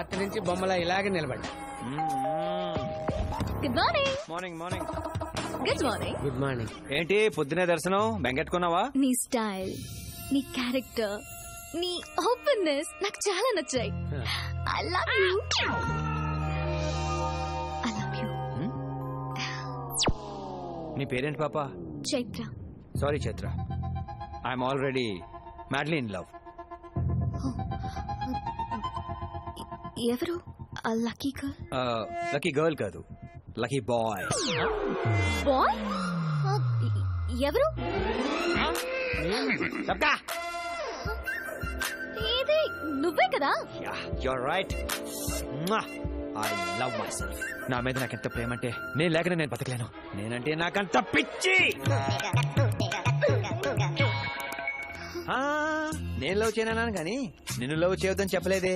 రాత్రి నుంచి బొమ్మలా ఇలాగే నిలబడ్డా. Good morning. Morning morning. Good morning. Good morning. ఏంటి పొద్దునే దర్శనం బెంగెట్టుకున్నావా? నీ స్టైల్, నీ క్యారెక్టర్, నీ ఓపెన్నెస్ నాకు చాలా నచ్చాయి. I love you. I love you. నీ పేరేంటి పాపా? Chaitra. Sorry Chaitra, I'm already madly in love. ఎవరు ఆ లక్కీ గర్ల్? లక్కీ గర్ల్ కాదు, లక్కీ బాయ్. బాయ్? ఎవరు? ఇది నువ్వే కదా? You're right. I love myself. నా మీద నాకెంత ప్రేమ అంటే నేను లేకనే నేను బతకలేను. నేనంటే నాకంత పిచ్చి. నేను లవ్ చేయనన్నాను కానీ నిన్ను లవ్ చేయొద్దని చెప్పలేదే.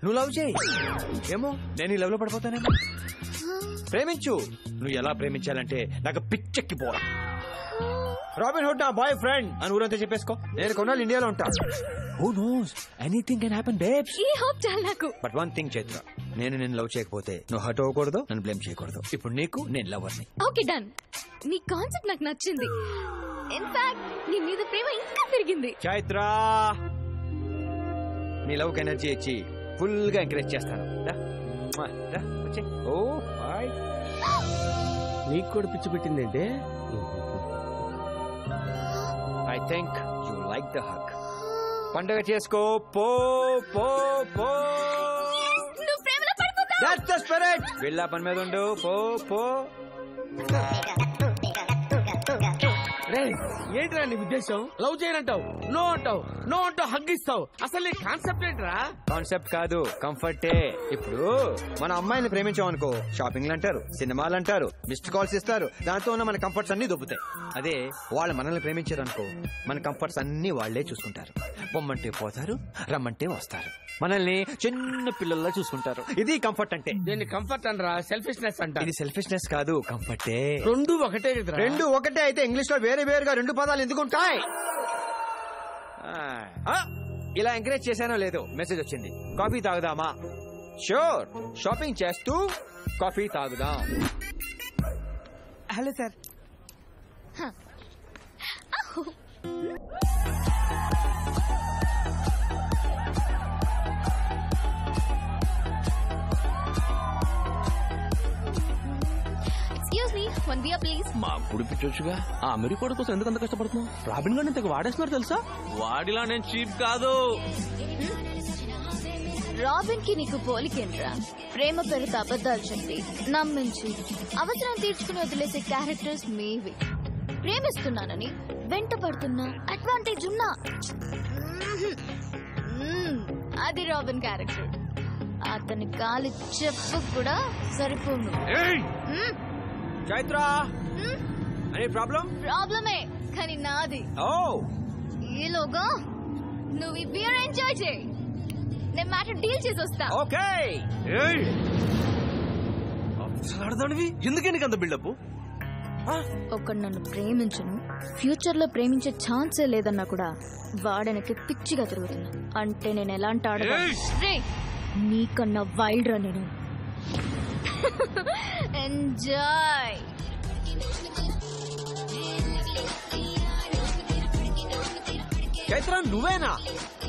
నువ్వు లవ్ చేయి. ఏమో నేను ఈ లవ్ లో పడిపోతానేమో. ప్రేమించు. నువ్వు ఎలా ప్రేమించాలంటే నాకు పిచ్చెక్కిపోవాలి. రాబిన్ హుడ్ నా బాయ్ ఫ్రెండ్ అని ఊరంతా చెప్పేసుకో. నేను కొన్నాళ్ళు ఇండియాలో ఉంటా. Who knows? Anything can happen, babes. ఈ హోప్ చాలా నాకు. But one thing, చైత్ర, నేను నిన్ను లవ్ చేయకపోతే నువ్వు హర్ట్ అవ్వకూడదు, నన్ను బ్లేమ్ చేయకూడదు. ఇప్పుడు నీకు నేను లవర్ని. Okay done. నీ కాన్సెప్ట్ నాకు నచ్చింది. ఇన్ఫాక్ట్ నీ మీద ప్రేమ ఇంకా పెరిగింది. చైత్ర, నీ లవ్ కి ఎనర్జీ ఇచ్చి ఫుల్ గా ఎంకరేజ్ చేస్తాను. నీకు కూడా పిచ్చి పెట్టిందంటే I think you like the hug. పండగ చేసుకో. పో పో పో. నువ్వు ప్రేమలో పడిపోతావు. That's the spirit. వెళ్ళా పని మీద ఉండు. పో పో. ఏంట్రా నీ ఉద్దేశం? లవ్ చేయనంటావు, నో అంటావు, నో అంటావు, హగ్గిస్తావు. అసలు నీ కాన్సెప్ట్ ఏంట్రా? కాన్సెప్ట్ కాదు, కంఫర్టే. ఇప్పుడు మన అమ్మాయిని ప్రేమించామనుకో, షాపింగ్లు అంటారు, సినిమాలు అంటారు, మిస్డ్ కాల్స్ ఇస్తారు. దాంతో ఉన్న మన కంఫర్ట్స్ అన్ని దొబ్బుతాయి. అదే వాళ్ళు మనల్ని ప్రేమించారనుకో, మన కంఫర్ట్స్ అన్ని వాళ్లే చూసుకుంటారు. పొమ్మంటే పోతారు, రమ్మంటే వస్తారు. మనల్ని చిన్న పిల్లల్లా చూసుకుంటారు. ఇది కంఫర్ట్ అంటే. దీన్ని కంఫర్ట్ అనరా, సెల్ఫిష్నెస్ అంట. ఇది సెల్ఫిష్నెస్ కాదు, కంఫర్టే. రెండు ఒకటే కదరా. రెండు ఒకటే అయితే ఇంగ్లీష్ లో వేరే వేరుగా రెండు పదాలు ఎందుకుంటాయి? ఇలా ఎంకరేజ్ చేశానో లేదో మెసేజ్ వచ్చింది. కాఫీ తాగుదామా? షూర్. షాపింగ్ చేస్తూ కాఫీ తాగుదాం. Hello sir. Excuse me, 1 beer please. మా గుడి పిచ్చొచ్చుగా. ఆ అమెరికా కోసం ఎందుకంత కష్టపడుతున్నావు? రాబిన్ గారిని తెగ వాడేస్తున్నారు తెలుసా? వాడిలా నేను చీప్ కాదు. రాబిన్ కి నీకు పోలికేంట్రా? ప్రేమ పేరుతో అబద్ధాలు చెప్పి నమ్మించి అవసరం తీర్చుకుని వదిలేసే క్యారెక్టర్స్ మీవి. ప్రేమిస్తున్నానని వెంట పడుతున్నా అడ్వాంటేజ్ ఉన్నా అది రాబిన్ క్యారెక్టర్. అతని కాలి చెప్పు కూడా సరిపోను. Chaitra, any problem? ప్రాబ్లమే కానీ నాది. ఈలోగా నువ్వు ఈ బియర్ ఎంజాయ్ చేయి. నేను మ్యాటర్ డీల్ చేసి వస్తా. ఓకే. ఎందుకే నీకు అంత బిల్డప్? ఒకడు నన్ను ప్రేమించను, ఫ్యూచర్ లో ప్రేమించే ఛాన్సే లేదన్నా కూడా వాడనకి పిచ్చిగా తిరుగుతున్నా. అంటే నేను ఎలాంటి ఆడదా? నీకన్నా వైల్డ్ రా నేను. ఎంజాయ్. చైత్ర, నువ్వేనా?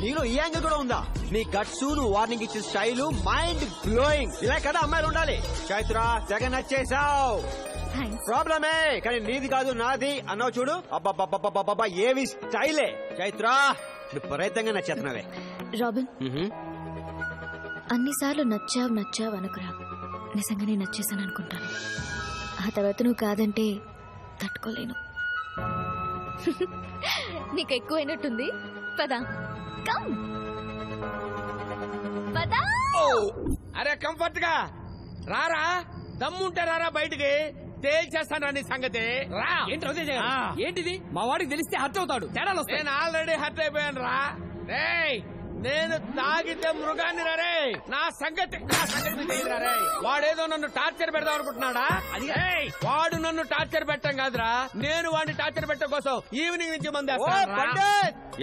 నీలో ఈ యాంగిల్ కూడా ఉందా? నీ గట్స్, నువ్వు వార్నింగ్ ఇచ్చే స్టైల్ మైండ్ బ్లోయింగ్. ఇలా కదా అమ్మాయిలు ఉండాలి. చైత్ర, తెగ నచ్చేసావు. ప్రాబ్లమే కానీ నీది కాదు నాది అన్నావు చూడు. అబ్బాబ్బాబ్బా ఏవి స్టైలే. చైత్ర, విపరీతంగా నచ్చేస్తున్నావే. రాబిన్, అన్నిసార్లు నచ్చావు అనుకురా. నిజంగానే నచ్చేసాను అనుకుంటాను. ఆ తర్వాత నువ్వు కాదంటే తట్టుకోలేను. నీకు ఎక్కువైనట్టుంది. పదా, కమ్ పదా. అరే కంఫర్ట్ గా రారా, దమ్ముంటే రారా బయటికి. తేల్చేస్తాను నీ సంగతి. రా. ఏంటిది? మా వాడికి తెలిస్తే హర్ట్ అవుతాడు. తేడాలు వస్తాయి. నేను ఆల్రెడీ హర్ట్ అయిపోయాను రా. నేను తాగితే మృగాన్ని రే. నా సంగతి రే. వాడేదో నన్ను టార్చర్ పెడదాం అనుకుంటున్నాడా? అది వాడు నన్ను టార్చర్ పెట్టం కాదురా, నేను వాడిని టార్చర్ పెట్టడం కోసం ఈవినింగ్ నుంచి మంది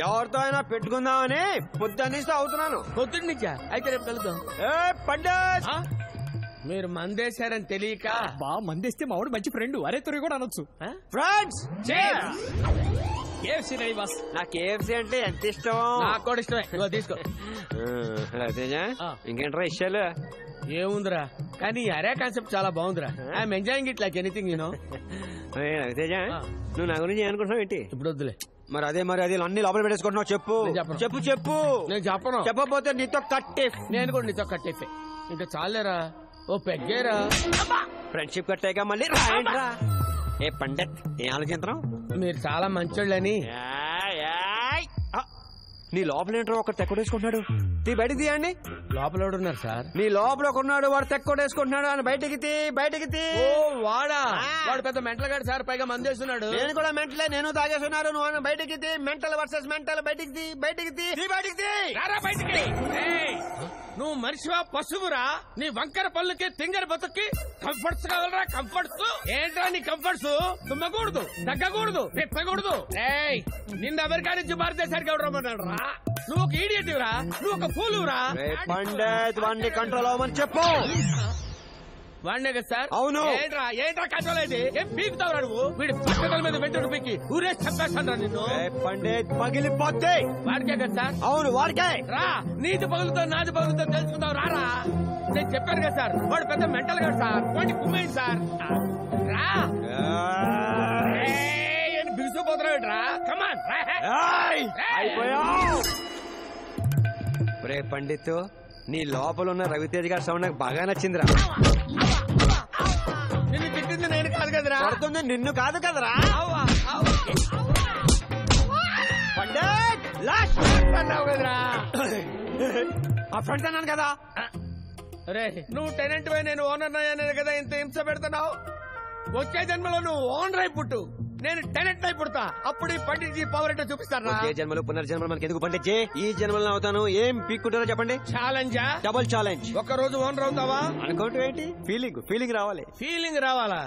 ఎవరితో అయినా పెట్టుకుందామని పొద్దున్నిస్తే అవుతున్నాను. పొద్దున్న నుంచా? అయితే రేపు కలుద్దాం. పండిత్ మీరు మందేశారని తెలియక బా మందేస్తే మావాడు మంచి ఫ్రెండ్. అరే తురి కూడా అనొచ్చు. Friends KFC ready boss. నా KFC అంటే ఎంత ఇష్టం. నాకు కూడా ఇష్టమే. ఇదిగో తీసుకో. తేజ ఇంకేంట్రా ఇష్టాలు? ఏముందిరా, కానీ అరే కాన్సెప్ట్ చాలా బాగుందిరా. I'm enjoying it like anything you know. Teja నువ్వు నా గురించి ఏమనుకుంటున్నావు ఏంటి? ఇప్పుడు వద్దులే. మరి అదే అన్ని లోపల పెట్టేసుకుంటున్నావు. చెప్పు నేను చెప్పను. చెప్పు చెప్పు. నేను చెప్పను. చెప్పకపోతే నీతో కట్టే. నేను కూడా నీతో కట్టేఫే. ఇంకా చాలేరా, ఓ పెగ్గేరా. ఫ్రెండ్షిప్ కట్టాక మళ్ళీ రాయండిరా. ఏ పండిత్ ఏం ఆలోచించడం? మీరు చాలా మంచోళ్ళని. నీ లోపల ఏంటో ఒక తెక్కొడేసుకుంటున్నాడు. తీ బయటికి తీయండి. లోపల ఉన్నారు సార్. నీ లోపల ఉన్నాడు, వాడు తెక్కొడేసుకుంటున్నాడు అని బయటికి తీ. బయటికి తీ. ఓ వాడా, వాడు పెద్ద మెంటల్ గాడు సార్. పైగా మందేస్తున్నాడు. నేను కూడా మెంటలే, నేను తాగేస్తున్నారు. నువ్వు బయటికి తీ. Mental versus mental. బయటికి తీ. బయటికి తీ. బయటికి తీ. రారా బయటికి. నువ్వు మనిషివా పశువురా? నీ వంకర పళ్ళుకి తింగర బతుక్కి కంఫర్ట్స్ కావాలరా? కంఫర్ట్స్ ఏంట్రా నీ కంఫర్ట్స్? తుమ్మకూడదు, తగ్గకూడదు, పెట్టకూడదు. నిన్న అమెరికా నుంచి భారతదేశానికి ఎవరు రమ్మన్నాడు రా? నువ్వు ఒక ఈడియట్ రా, నువ్వు ఒక ఫూలురా. పండిత్ వాడిని కంట్రోల్ అవ్వమని చెప్పు. వాడినే కదా సార్? అవును. ఏంట్రా ఏంట్రా కంట్రోల్ అయితే ఏం పీకుతావురా నువ్వు? వీడి పక్కల మీద వెంటనే పీకి ఊరే చెప్పేస్తాను నిన్ను. పండిత్ పగిలిపోతే వాడికే కదా సార్? అవును వాడికే. రా, నీది పగులుతో నాది పగులుతో తెలుసుకుందావు. రారా, నేను చెప్పాను కదా సార్, వాడు పెద్ద మెంటల్ గాడు సార్. వాడిని కుమ్మేయండి సార్. రా బిగుసిపోతున్నాడు రా. కమాన్ అయిపోయావు. రే పండిత్, నీ లోపల ఉన్న రవితేజ్ గారి సౌండ్ నాకు బాగా నచ్చిందిరా. నిన్ను తిట్టింది నేను కాదు కదరా. పడుతుంది నిన్ను కాదు కదరా. పండిత్ లాస్ట్ అన్నావు కదరా. ఆ ఫ్రెండ్ అన్నాను కదా. రే, నువ్వు టెనెంట్ వై, నేను ఓనర్ అయ్యాను కదా ఇంత హింస పెడుతున్నావు. వచ్చే జన్మలో నువ్వు ఓనర్ అయి పుట్టు, నేను టెనెంట్ అయి పుడతా. అప్పుడు ఈ పండిట్ పవర్ ఏంటో చూపిస్తారా? ఏ జన్మలో పునర్జన్మలు మనకి ఎందుకు పండిత్? ఈ జన్మలో అవుతాను. ఏం పీక్కుంటారో చెప్పండి. ఛాలెంజా? Double challenge. ఒక రోజు ఓనర్ అవుతావా? అనుకోవటం ఏంటి? ఫీలింగ్ రావాలి. ఫీలింగ్ రావాలా?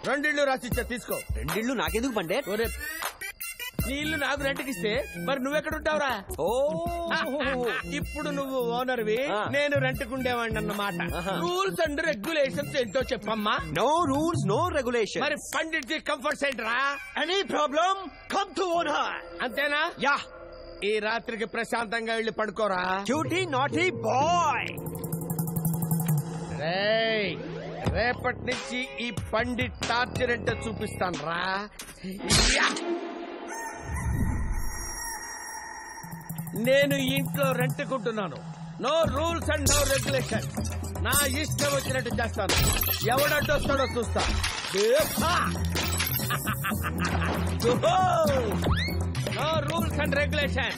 రెండిళ్ళు రాసిచ్చా, తీసుకో. రెండిళ్ళు నాకెందుకు పండిత్? ఒరే, నీ ఇల్లు నాకు రెంట్కిస్తే మరి నువ్వెక్కడ ఉంటావురా? ఓ ఇప్పుడు నువ్వు ఓనర్వి, నేను రెంట్కుండేవాడిని అన్నమాట. రూల్స్ అండ్ రెగ్యులేషన్స్ ఏంటో చెప్పమ్మా. No rules no regulation. మరి పండిట్ కంఫర్ట్స్ ఏంట్రా? Any problem come to owner. అంతేనా? యా. ఈ రాత్రికి ప్రశాంతంగా వెళ్ళి పడుకోరా. Cutie naughty boy. రేయ్, రేపటి నుంచి ఈ పండిట్ టార్చర్ ఏంటో చూపిస్తాను రా. నేను ఇంట్లో రెంట్కుంటున్నాను. No rules and no regulation. నా ఇష్టం వచ్చినట్టు చేస్తాను. ఎవడడ్డొస్తాడో చూస్తా. No rules and regulation.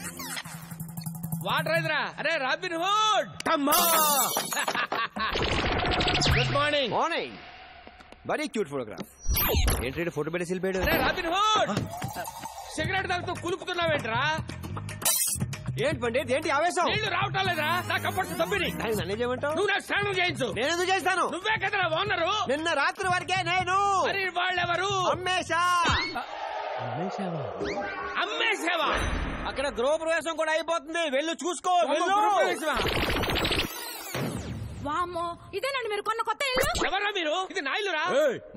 Water ఎదురా. అరే Robin Hood, good morning. Morning. Very cute photograph. ఏంటి ఫోటో పెట్టి సిల్పేడు? అరే రాబిన్ హుడ్, సిగరెట్ తాగుతూ కులుకుతున్నావేంట్రా? ఏంటి పండిత్, ఏంటి ఆవేశం? నీళ్లు రావటం లేదా? నా కంఫర్ట్స్ సభ్యుని నన్నే చేయమంటావు? నువ్వు నాకు స్నానం చేయించు. నేను ఎందుకు చేస్తాను? నువ్వే కదరా ఓనరు. నిన్న రాత్రి వరకే నేను. మరి వాళ్ళెవరు? అమ్మేశా. అమ్మేసావా? అక్కడ గృహప్రవేశం కూడా అయిపోతుంది. వెళ్ళు చూసుకో. వామ్మో, ఇదేనండి మీరు కొన్న కొత్త ఇల్లు? ఎవరా మీరు? ఇది నా ఇల్లురా.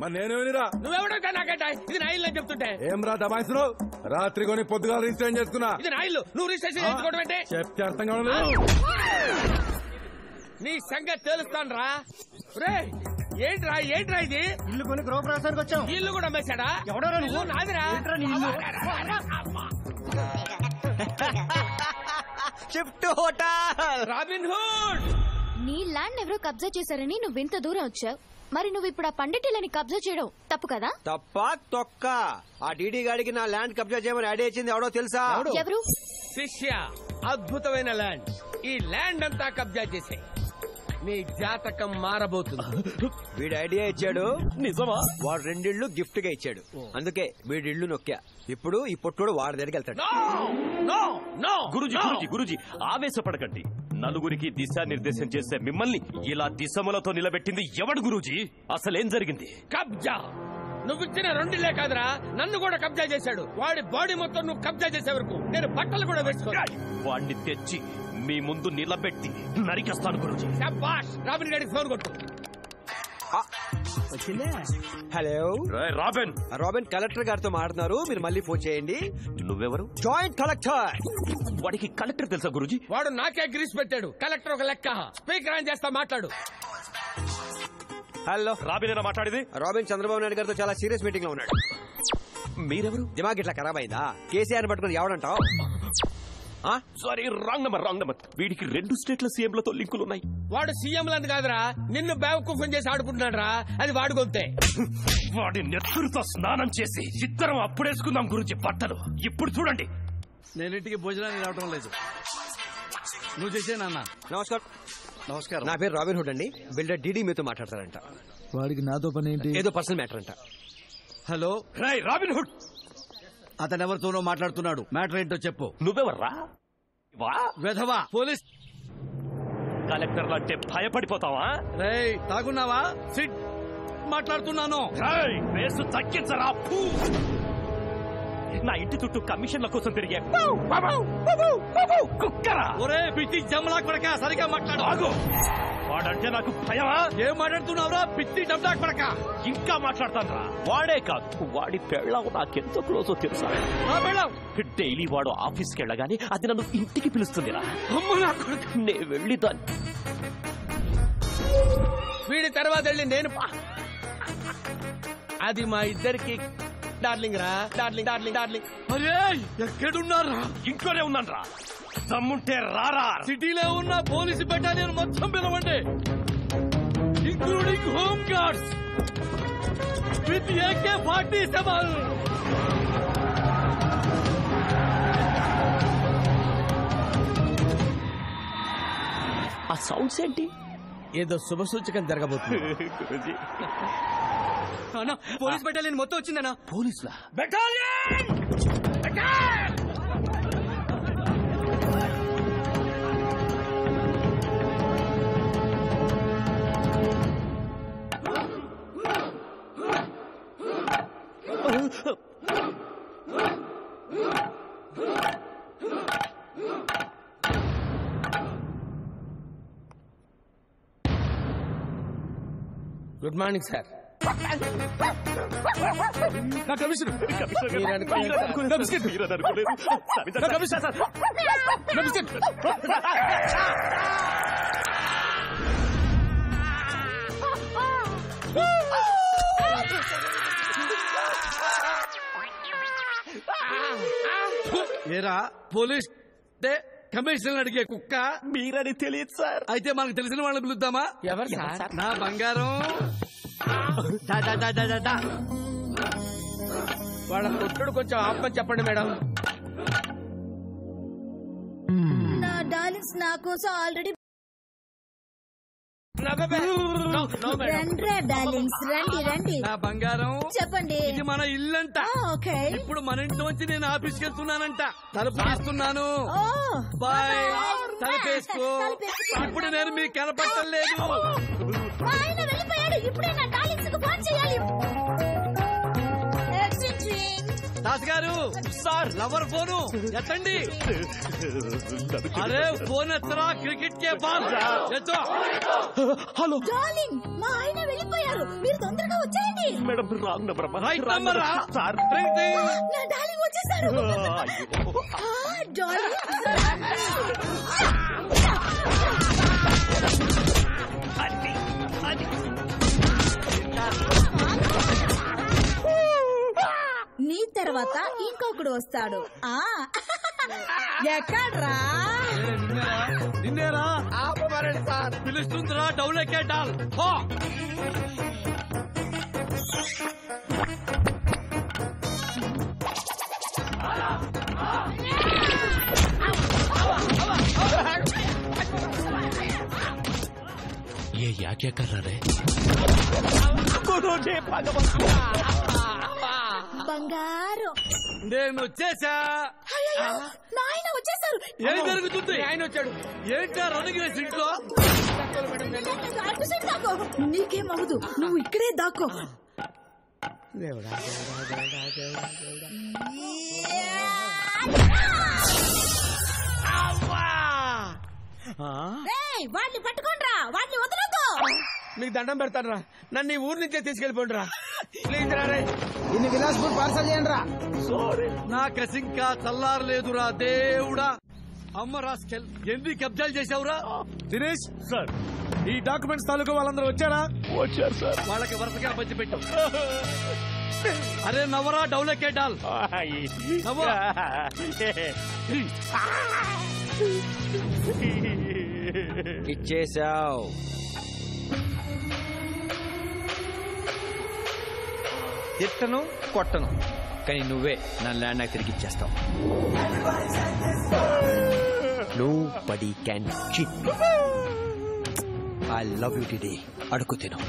మరి నేనేమిరా? నువ్వెవడో నాకంట ఇది నా ఇల్లు అని చెప్తుంటే. ఏం రా దబాయిస్తున్నావు? రాత్రి కొని పొద్దుగా రిజిస్ట్రేషన్ చేసుకున్నా. ఇది నా ఇల్లు, నువ్వు రిజిస్ట్రేషన్ చేసుకోవడం ఏంటి? చెప్తే అర్థం కావలేదు. నీ సంగతి తెలుస్తాను రా. రే ఏంట్రా ఏంట్రా ఇది? ఇల్లు కొని గృహప్రవేశానికి వచ్చాం. ఇల్లు కూడా అమ్మేశాడా? ఎవడో ఇల్లు నాదిరా. Shift hotel. రాబిన్ హుడ్, నీ ల్యాండ్ ఎవరో కబ్జా చేశారని నువ్వు ఇంత దూరం వచ్చావు. మరి నువ్వు ఇప్పుడు ఆ పండిట్లని కబ్జా చేయడం తప్పు కదా? తప్ప తొక్క. ఆ డీడీ గాడికి నా ల్యాండ్ కబ్జా చేయమని ఐడియా ఇచ్చింది ఎవడో తెలుసా? ఎవరు? శిష్య, అద్భుతమైన ల్యాండ్. ఈ ల్యాండ్ అంతా కబ్జా చేసే నీ జాతకం మారబోతుంది. వీడు ఐడియా ఇచ్చాడు. నిజమా? వాడు రెండిళ్ళు గిఫ్ట్ గా ఇచ్చాడు. అందుకే వీడిళ్ళు నొక్కా. ఇప్పుడు ఈ పొట్టుడు వాడి దగ్గరికి వెళ్తాడు. No no no. Guruji Guruji Guruji ఆవేశపడకండి. నలుగురికి దిశానిర్దేశం చేసే మిమ్మల్ని ఇలా దిశములతో నిలబెట్టింది ఎవడు గురూజీ? అసలేం జరిగింది? కబ్జా. నువ్విచ్చిన 2 కాదురా, నన్ను కూడా కబ్జా చేశాడు. వాడి బాడీ మొత్తం నువ్వు కబ్జా చేసే వరకు నేను బట్టలు కూడా వేసుకోవాలి. వాడిని తెచ్చి మీ ముందు నిలబెట్టి నరికేస్తాను గురూజీ. శభాష్. రాబిన్ గారికి ఫోన్ కొట్టు. Hello robin. రాబిన్ కలెక్టర్ గారితో మాట్లాడుతున్నారు, మీరు మళ్ళీ ఫోన్ చేయండి. నువ్వెవరు? Joint collector. వాడికి కలెక్టర్ తెలుసా గురూజీ? వాడు నాకే గ్రీస్ పెట్టాడు. కలెక్టర్ ఒక లెక్క. స్పీకర్ ఆన్ చేస్తా, మాట్లాడు. హలో రాబిన్ ఏనా మాట్లాడేది? రాబిన్ చంద్రబాబు నాయుడు గారితో చాలా సీరియస్ మీటింగ్ లో ఉన్నాడు. మీరెవరు? దిమాగ్ ఇట్లా ఖరాబ్ అయిందా? కేసీఆర్ పట్టుకుని ఎవడంటావు? Sorry, wrong number. వీడికి 2 స్టేట్ల సీఎంలతో లింకులున్నాయి. వాడు సీఎంలందు కాదురా, నిన్ను బేవకూఫం చేసి ఆడుకుంటున్నాడు రా. అది వాడు గొంతే. వాడి నెత్తురుతో స్నానం చేసి ఇద్దరం అప్పుడేసుకుందాం గురించి బట్టలు. ఇప్పుడు చూడండి. నేను ఇంటికి భోజనానికి రావటం లేదు. నువ్వు చేసేనన్నా. నమస్కారం. నా పేరు రాబిన్ హుడ్ అండి. బిల్డర్ డీడీ మీతో మాట్లాడతారంట. వాడికి నాతో పని ఏంటి? ఏదో పర్సనల్ మ్యాటర్ అంట. హలో రేయ్ రాబిన్ హుడ్, అతను ఎవరితోనో మాట్లాడుతున్నాడు. మ్యాటర్ ఏంటో చెప్పు. నువ్వెవర్రా? వెధవా పోలీస్. కలెక్టర్లు అంటే భయపడిపోతావా? రేయ్ తాగున్నావా? సిట్. మాట్లాడుతున్నాను. వేసు తగ్గించరా. నా ఇంటి చుట్టూ కమిషన్ల కోసం తిరిగే కుక్కరా. ఒరే పిచ్చి జమ్లా కొడక, సరిగా మాట్లాడు. ఆగు. వాడంటే నాకు భయమా? ఏం మాట్లాడుతున్నావురా పిచ్చి డబ్బా కొడక? ఇంకా మాట్లాడతాను. వాడే కాదు, వాడి పెళ్ళం నాకెంతో క్లోజో తెలుసా? డైలీ వాడు ఆఫీస్కి వెళ్ళగానే అది నన్ను ఇంటికి పిలుస్తుందిరా. నే వెళ్ళి దాన్ని వీడి తర్వాత వెళ్ళి నేను అది మా ఇద్దరికి డార్లింగ్ రా. డార్లింగ్. అరే ఎక్కడున్నారా? ఇంట్లోనే ఉన్నాను రా. దమ్ముంటే రారా. సిటీలో ఉన్న పోలీసు బెటాలియన్ మొత్తం పిలవండి, including home guards with AK-47. ఆ సౌండ్స్ ఏంటి? ఏదో శుభ సూచకం జరగబోతుంది. పోలీస్ బెటాలియన్ మొత్తం వచ్చిందనా? పోలీసులా? Good morning sir. ఏరా పోలీస్ కమిషనర్ అడిగే కుక్క మీరని తెలియదు సార్. అయితే మనకు తెలిసిన వాళ్ళని పిలుద్దామా? ఎవరు సార్? నా బంగారం. వాళ్ళ పుట్టుడు కొంచెం ఆపమని చెప్పండి మేడం. నా డార్లింగ్స్ నా కోసం ఆల్రెడీ డార్లింగ్స్ రండి. నా బంగారం చెప్పండి. ఇది మన ఇల్లంట. ఓకే. ఇప్పుడు మన ఇంట్లోంచి నేను ఆఫీస్కి వెళ్తున్నానంట. తలుపు వేస్తున్నాను. బాయ్. తలుపేసుకో. ఇప్పుడు నేను మీకు కనపడలేదు. ఆయన వెళ్ళిపోయాడు. ఇప్పుడే నా డార్లింగ్స్ కు ఫోన్ చేయాలి. దాస్ గారు సార్, లవర్ ఫోను ఎత్తండి. అరే ఫోన్ ఎత్తరా, క్రికెట్ కే బాల్ ఎత్తు. హలో డార్లింగ్, మా ఆయన వెళ్ళిపోయారు. మీరు తొందరగా వచ్చేయండి. Madam, wrong number. Right number sir. నా డార్లింగ్ వచ్చేసారు. డార్లింగ్ నీ తర్వాత ఇంకొకడు వస్తాడు. ఎక్కడ్రా? నిన్నేరా సార్. పిలుస్తుందిరా డౌల్ ఎక్కేటాల్. ये या क्या कर रहा है? బంగారం. నేను వచ్చేసా. నాయన వచ్చేసారు. ఏం జరుగుతుంది? ఆయన వచ్చాడు. ఏంటా రన్నింగ్ రేస్ ఇంట్లో? అటు సైడ్ దాక్కో. నీకేం అవ్వదు, నువ్వు ఇక్కడే దాక్కో. దేవుడా వాడిని పట్టుకోండ్రా, వాడిని వదలొద్దు. మీకు దండం పెడతాను రా, నన్ను ఈ ఊరు నుంచే తీసుకెళ్ళిపోండి రా ప్లీజ్ రా. ఇన్ని విలాస్పూర్ పార్సల్ చేయండి రా. నా కసింకా చల్లారలేదురా దేవుడా. అమ్మ రాస్కెల్, ఎన్ని కబ్జాలు చేశావురా? దినేష్ సార్, ఈ డాక్యుమెంట్స్ తాలూకు వాళ్ళందరూ వచ్చారా? వచ్చారు సార్. వాళ్ళకి వరుసగా పంచి పెట్టు. అరే నవరా డౌలకే డాల్. నవ్వా. ఇచ్చేసావు. తిట్టను కొట్టను, కానీ నువ్వే నా ల్యాండ్ నాకు తిరిగి ఇచ్చేస్తావు. Nobody can cheat me. I love you today. అడుగు తిను.